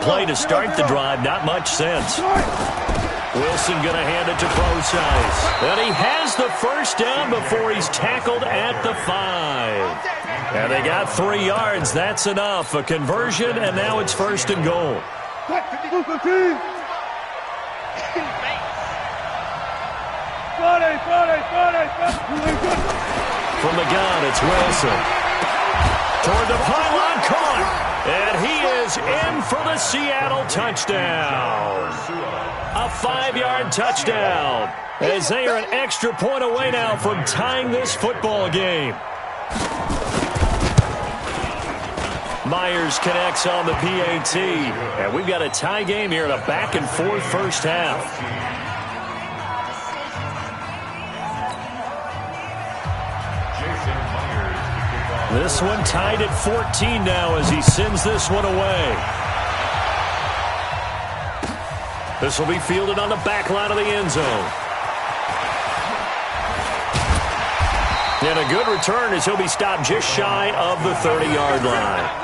Play to start the drive, not much sense. Wilson going to hand it to Procise. And he has the first down before he's tackled at the 5. And they got 3 yards. That's enough. A conversion, and now it's 1st and goal. From the gun, it's Wilson. Toward the pylon, caught. And he is in for the Seattle touchdown. A 5-yard touchdown. As they are an extra point away now from tying this football game. Myers connects on the PAT. And we've got a tie game here in a back-and-forth first half. This one tied at 14 now as he sends this one away. This will be fielded on the back line of the end zone. And a good return as he'll be stopped just shy of the 30-yard line.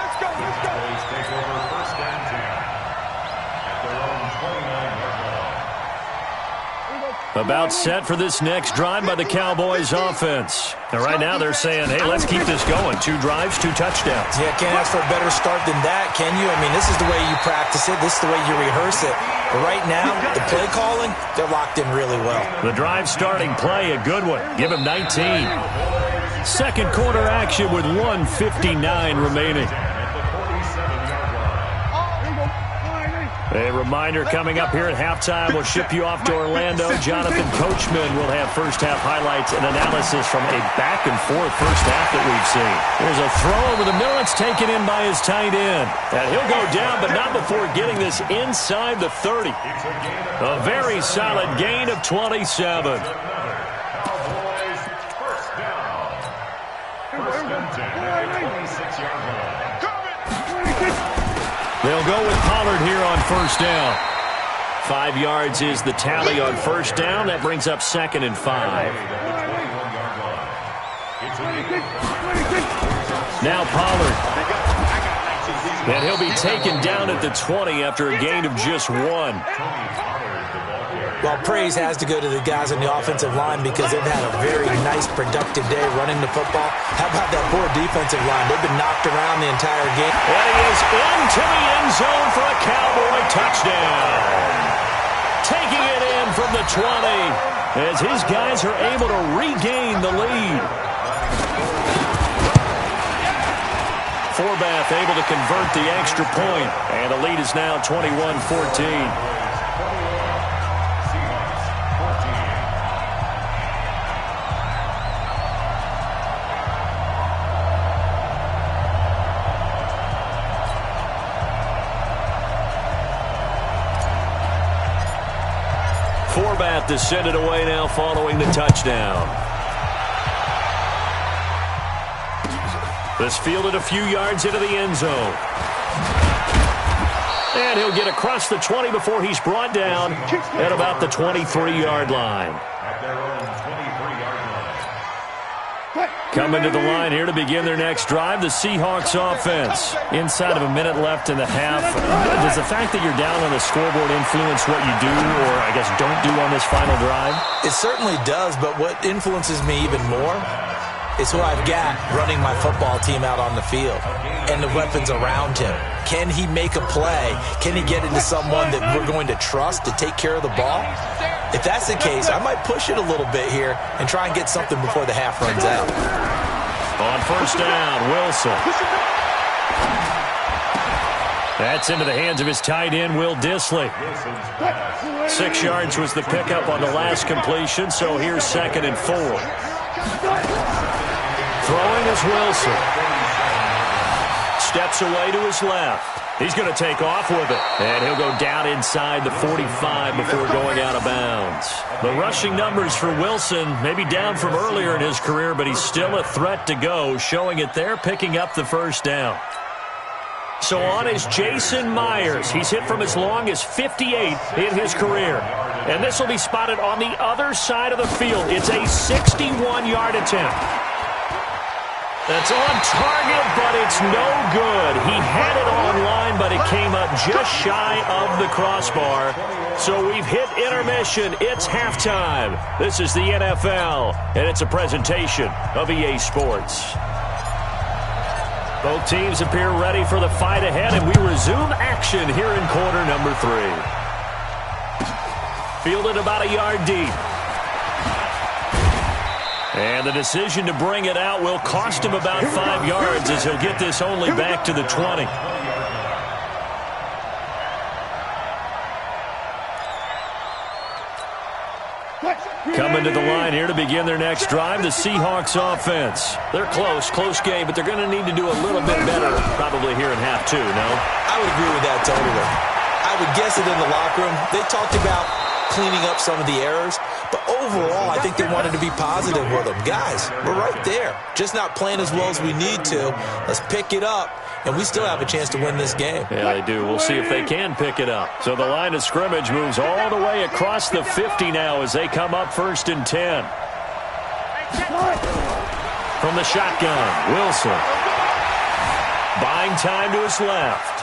About set for this next drive by the Cowboys offense. And right now they're saying, hey, let's keep this going. 2 drives, 2 touchdowns. Yeah, can't ask for a better start than that, can you? I mean, this is the way you practice it. This is the way you rehearse it. But right now, the play calling, they're locked in really well. The drive starting play, a good one. Give him 19. Second quarter action with 1:59 remaining. A reminder coming up here at halftime. We'll ship you off to Orlando. Jonathan Coachman will have first-half highlights and analysis from a back-and-forth first half that we've seen. There's a throw over the middle. It's taken in by his tight end. And he'll go down, but not before getting this inside the 30. A very solid gain of 27. They'll go with Pollard here on first down. 5 yards is the tally on first down. That brings up 2nd and 5. Now Pollard. And he'll be taken down at the 20 after a gain of just 1. Well, praise has to go to the guys on the offensive line because they've had a very nice, productive day running the football. How about that poor defensive line? They've been knocked around the entire game. And he is into the end zone for a Cowboy touchdown. Taking it in from the 20 as his guys are able to regain the lead. Forbath able to convert the extra point, and the lead is now 21-14. Forbath to send it away now following the touchdown. This fielded a few yards into the end zone. And he'll get across the 20 before he's brought down at about the 23-yard line. Coming to the line here to begin their next drive, the Seahawks offense. Inside of a minute left in the half, does the fact that you're down on the scoreboard influence what you do or, I guess, don't do on this final drive? It certainly does, but what influences me even more is who I've got running my football team out on the field and the weapons around him. Can he make a play? Can he get into someone that we're going to trust to take care of the ball? If that's the case, I might push it a little bit here and try and get something before the half runs out. On first down, Wilson. That's into the hands of his tight end, Will Dissly. 6 yards was the pickup on the last completion, so here's 2nd and 4. Throwing is Wilson. Steps away to his left. He's going to take off with it. And he'll go down inside the 45 before going out of bounds. The rushing numbers for Wilson maybe down from earlier in his career, but he's still a threat to go, showing it there, picking up the first down. So on is Jason Myers. He's hit from as long as 58 in his career. And this will be spotted on the other side of the field. It's a 61-yard attempt. That's on target, but it's no good. He had it online, but it came up just shy of the crossbar. So we've hit intermission. It's halftime. This is the NFL, and it's a presentation of EA Sports. Both teams appear ready for the fight ahead, and we resume action here in quarter number 3. Fielded about a yard deep. And the decision to bring it out will cost him about 5 yards as he'll get this only back to the 20. Coming to the line here to begin their next drive, the Seahawks offense. They're close game, but they're going to need to do a little bit better probably here in half 2, no? I would agree with that totally. I would guess it in the locker room. They talked about cleaning up some of the errors, but overall, I think they wanted to be positive with them. Guys, we're right there. Just not playing as well as we need to. Let's pick it up, and we still have a chance to win this game. Yeah, they do. We'll see if they can pick it up. So the line of scrimmage moves all the way across the 50 now as they come up 1st and 10. From the shotgun, Wilson. Buying time to his left.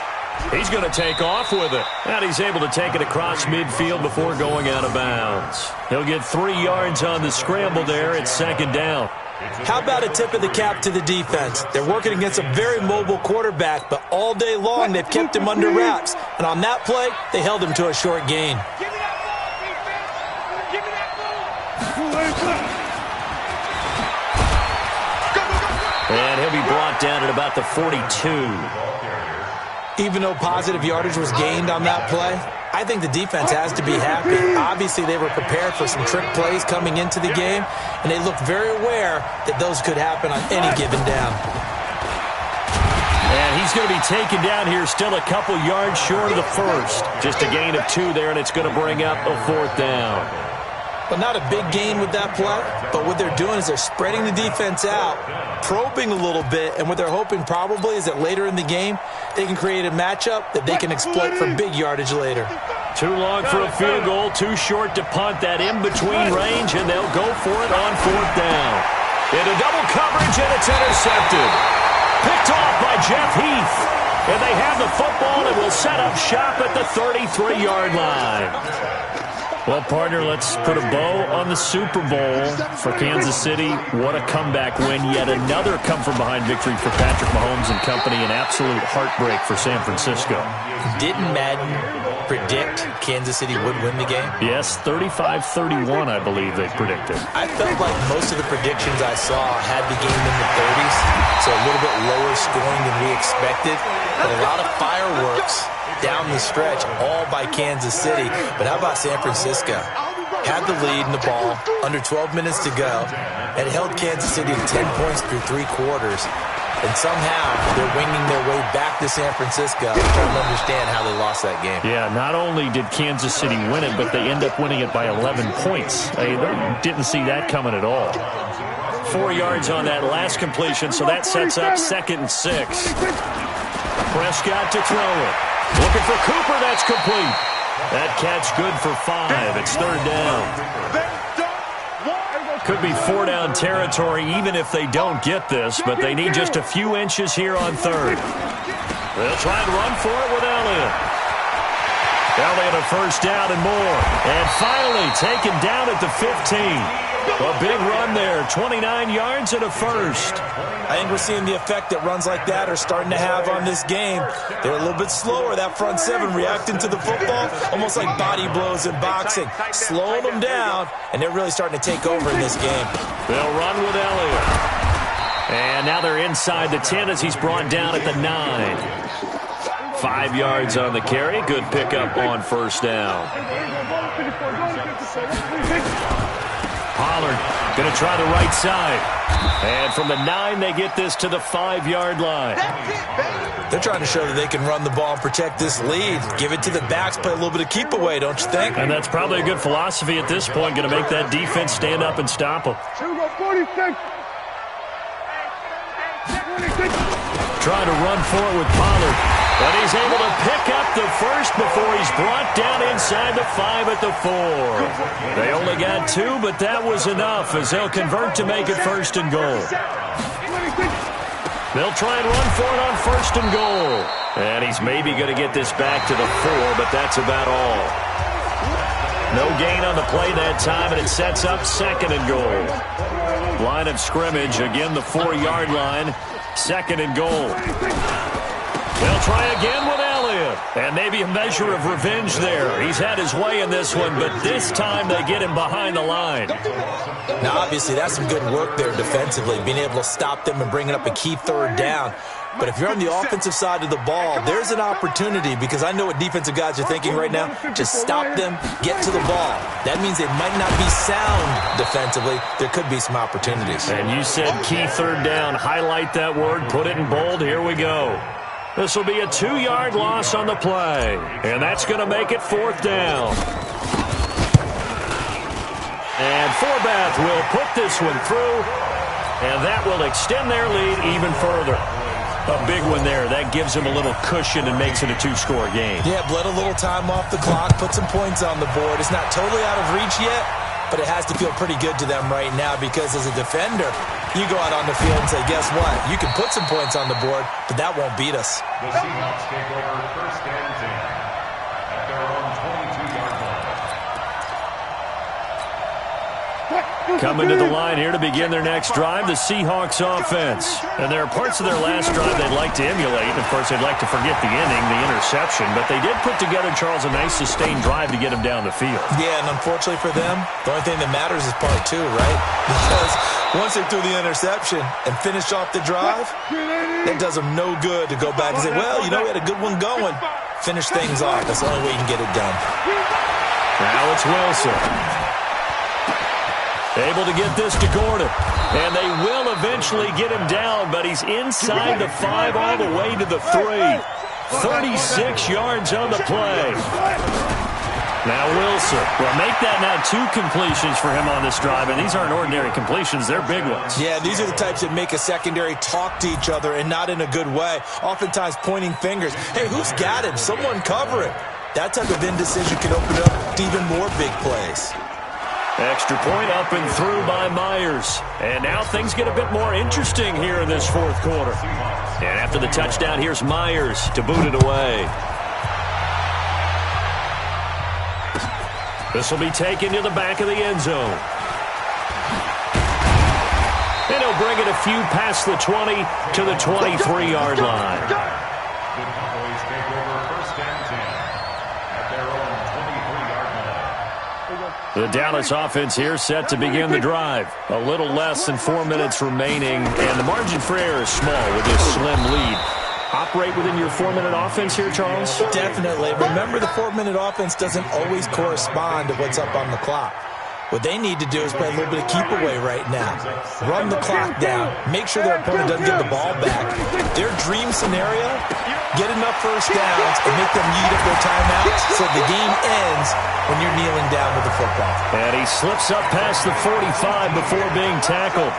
He's going to take off with it. And he's able to take it across midfield before going out of bounds. He'll get 3 yards on the scramble there. It's 2nd down. How about a tip of the cap to the defense? They're working against a very mobile quarterback, but all day long they've kept him under wraps. And on that play, they held him to a short gain. And he'll be brought down at about the 42. Even though positive yardage was gained on that play, I think the defense has to be happy. Obviously, they were prepared for some trick plays coming into the game, and they looked very aware that those could happen on any given down. And he's going to be taken down here still a couple yards short of the first. Just a gain of 2 there, and it's going to bring up a 4th down. Well, not a big gain with that play, but what they're doing is they're spreading the defense out, probing a little bit, and what they're hoping probably is that later in the game, they can create a matchup that they can exploit for big yardage later. Too long for a field goal, too short to punt. That in-between range, and they'll go for it on 4th down. Into double coverage, and it's intercepted. Picked off by Jeff Heath. And they have the football and will set up shop at the 33-yard line. Well, partner, let's put a bow on the Super Bowl for Kansas City. What a comeback win. Yet another come-from-behind victory for Patrick Mahomes and company. An absolute heartbreak for San Francisco. Didn't Madden predict Kansas City would win the game? Yes, 35-31, I believe they predicted. I felt like most of the predictions I saw had the game in the 30s, so a little bit lower scoring than we expected. But a lot of fireworks down the stretch, all by Kansas City. But how about San Francisco? Had the lead in the ball, under 12 minutes to go, and held Kansas City to 10 points through 3 quarters. And somehow they're winging their way back to San Francisco. I'm trying to understand how they lost that game. Yeah, not only did Kansas City win it, but they end up winning it by 11 points. They didn't see that coming at all. 4 yards on that last completion, so that sets up 2nd and 6. Prescott to throw it. Looking for Cooper, that's complete. That catch good for 5. It's 3rd down. Could be 4-down territory even if they don't get this, but they need just a few inches here on 3rd. They'll try and run for it with Elliott. Elliott a 1st down and more. And finally taken down at the 15. A big run there, 29 yards and a 1st. I think we're seeing the effect that runs like that are starting to have on this game. They're a little bit slower, that front 7, reacting to the football, almost like body blows in boxing, slowing them down, and they're really starting to take over in this game. They'll run with Elliott. And now they're inside the 10 as he's brought down at the 9. 5 yards on the carry. Good pickup on 1st down. Pollard going to try the right side. And from the 9, they get this to the 5-yard line. They're trying to show that they can run the ball and protect this lead. Give it to the backs, play a little bit of keep away, don't you think? And that's probably a good philosophy at this point, going to make that defense stand up and stop them. Trying to run for it with Pollard. But he's able to pick up the 1st before he's brought down inside the 5 at the 4. They only got 2, but that was enough as they'll convert to make it 1st and goal. They'll try and run for it on 1st and goal. And he's maybe going to get this back to the 4, but that's about all. No gain on the play that time, and it sets up 2nd and goal. Line of scrimmage, again the 4-yard line. 2nd and goal. They'll try again with Elliott. And maybe a measure of revenge there. He's had his way in this one, but this time they get him behind the line. Now, obviously, that's some good work there defensively, being able to stop them and bringing up a key 3rd down. But if you're on the offensive side of the ball, there's an opportunity, because I know what defensive guys are thinking right now. Just stop them, get to the ball. That means they might not be sound defensively. There could be some opportunities. And you said key 3rd down. Highlight that word, put it in bold. Here we go. This will be a 2-yard loss on the play. And that's going to make it 4th down. And Forbath will put this one through. And that will extend their lead even further. A big one there. That gives them a little cushion and makes it a 2-score game. Yeah, bled a little time off the clock, put some points on the board. It's not totally out of reach yet, but it has to feel pretty good to them right now, because as a defender, you go out on the field and say, guess what? You can put some points on the board, but that won't beat us. The Seahawks take over 1st and 10 at their own 22-yard line. Coming to the line here to begin their next drive, the Seahawks offense. And there are parts of their last drive they'd like to emulate. Of course, they'd like to forget the inning, the interception. But they did put together, Charles, a nice sustained drive to get him down the field. Yeah, and unfortunately for them, the only thing that matters is part 2, right? Because once they threw the interception and finished off the drive, that does them no good to go back and say, well, you know, we had a good one going. Finish things off. That's the only way you can get it done. Now it's Wilson. Able to get this to Gordon. And they will eventually get him down, but he's inside the 5 all the way to the 3. 36 yards on the play. Now Wilson will make that now 2 completions for him on this drive, and these aren't ordinary completions. They're big ones. Yeah, these are the types that make a secondary talk to each other, and not in a good way. Oftentimes pointing fingers. Hey, who's got him? Someone cover it. That type of indecision can open up to even more big plays. Extra point up and through by Myers. And now things get a bit more interesting here in this 4th quarter. And after the touchdown, here's Myers to boot it away. This will be taken to the back of the end zone. And he'll bring it a few past the 20 to the 23-yard line. The Cowboys take over 1st and 10 at their own 23-yard line. The Dallas offense here set to begin the drive. A little less than 4 minutes remaining, and the margin for error is small with this slim lead. Operate within your 4-minute offense here, Charles? Definitely. Remember, the 4-minute offense doesn't always correspond to what's up on the clock. What they need to do is play a little bit of keep away right now. Run the clock down. Make sure their opponent doesn't get the ball back. Their dream scenario, get enough first downs and make them eat up their timeouts so the game ends when you're kneeling down with the football. And he slips up past the 45 before being tackled.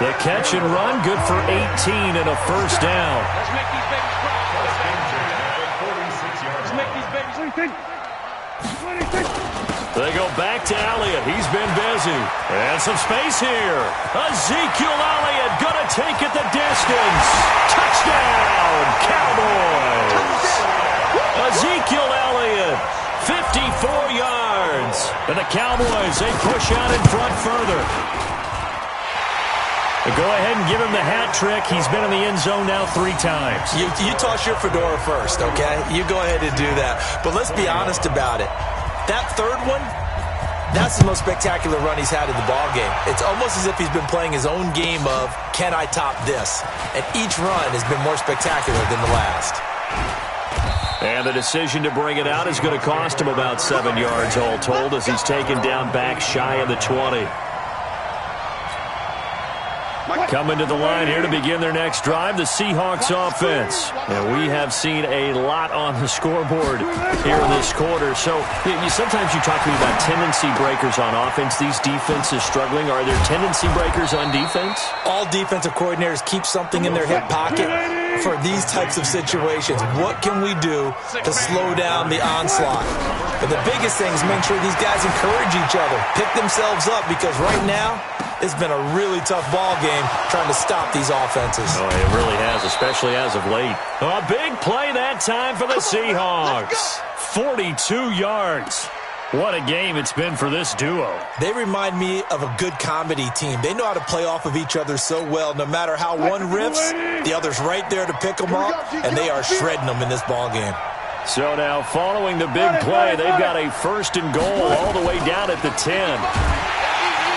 The catch and run, good for 18 and a first down. Let's make these babies proud. Let's make these babies. They go back to Elliott. He's been busy. And some space here. Ezekiel Elliott gonna take it the distance. Touchdown, Cowboys. Ezekiel Elliott, 54 yards. And the Cowboys, they push out in front further. Go ahead and give him the hat trick. He's been in the end zone now 3 times. You toss your fedora first, okay? You go ahead and do that. But let's be honest about it. That third one, that's the most spectacular run he's had in the ballgame. It's almost as if he's been playing his own game of, can I top this? And each run has been more spectacular than the last. And the decision to bring it out is going to cost him about 7 yards all told as he's taken down back shy of the 20. Coming to the line here to begin their next drive, the Seahawks offense. And we have seen a lot on the scoreboard here in this quarter. So sometimes you talk to me about tendency breakers on offense. These defenses struggling. Are there tendency breakers on defense? All defensive coordinators keep something in their hip pocket for these types of situations. What can we do to slow down the onslaught? But the biggest thing is make sure these guys encourage each other, pick themselves up, because right now it's been a really tough ball game trying to stop these offenses. Oh, it really has, especially as of late. A big play that time for the Seahawks. 42 yards. What a game it's been for this duo. They remind me of a good comedy team. They know how to play off of each other so well. No matter how one riffs, the other's right there to pick them up, and they are shredding them in this ball game. So now, following the big play, they've got a 1st and goal all the way down at the 10.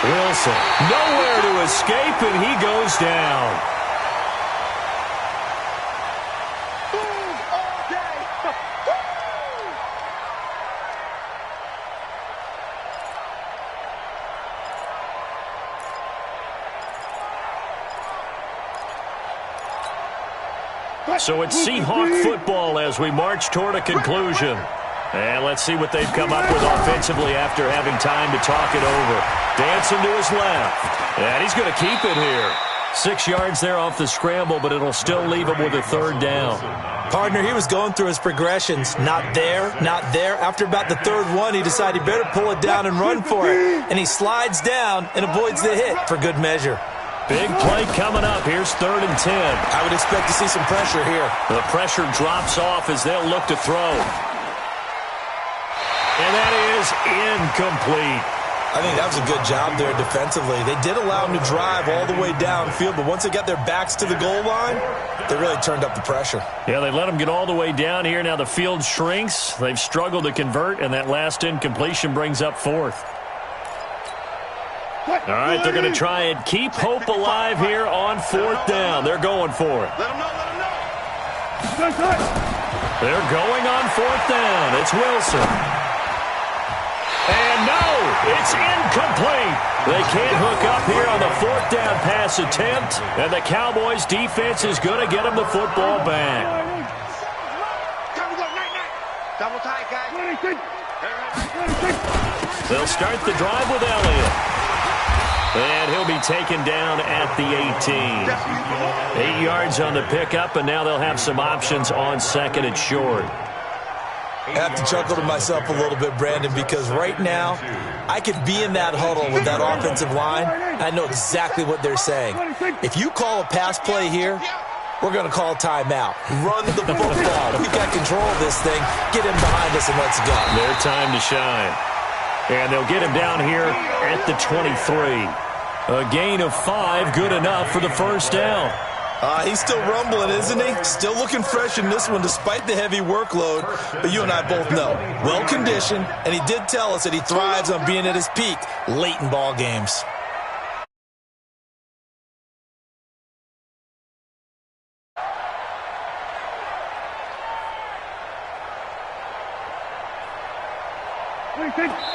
Wilson, nowhere to escape, and he goes down. So it's Seahawk football as we march toward a conclusion. And let's see what they've come up with offensively after having time to talk it over. Dancing to his left. And he's going to keep it here. 6 yards there off the scramble, but it'll still leave him with a 3rd down. Partner, he was going through his progressions. Not there, not there. After about the 3rd one, he decided he better pull it down and run for it. And he slides down and avoids the hit for good measure. Big play coming up. Here's 3rd and 10. I would expect to see some pressure here. The pressure drops off as they'll look to throw. And that is incomplete. I think that was a good job there defensively. They did allow him to drive all the way downfield, but once they got their backs to the goal line, they really turned up the pressure. Yeah, they let them get all the way down here. Now the field shrinks. They've struggled to convert, and that last incompletion brings up 4th. All right, they're going to try and keep hope alive here on 4th down. They're going for it. They're going on 4th down. It's Wilson. And no, it's incomplete. They can't hook up here on the 4th down pass attempt, and the Cowboys' defense is going to get them the football back. Double tight, guys. They'll start the drive with Elliott. And he'll be taken down at the 18. 8 yards on the pickup, and now they'll have some options on 2nd and short. I have to chuckle to myself a little bit, Brandon, because right now I could be in that huddle with that offensive line, and I know exactly what they're saying. If you call a pass play here, we're going to call a timeout. Run the football. We've got control of this thing. Get him behind us and let's go. Their time to shine. And they'll get him down here at the 23. A gain of 5, good enough for the 1st down. He's still rumbling, isn't he? Still looking fresh in this one despite the heavy workload. But you and I both know, well-conditioned, and he did tell us that he thrives on being at his peak late in ball games.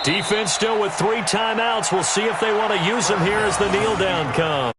Defense still with 3 timeouts. We'll see if they want to use them here as the kneel down comes.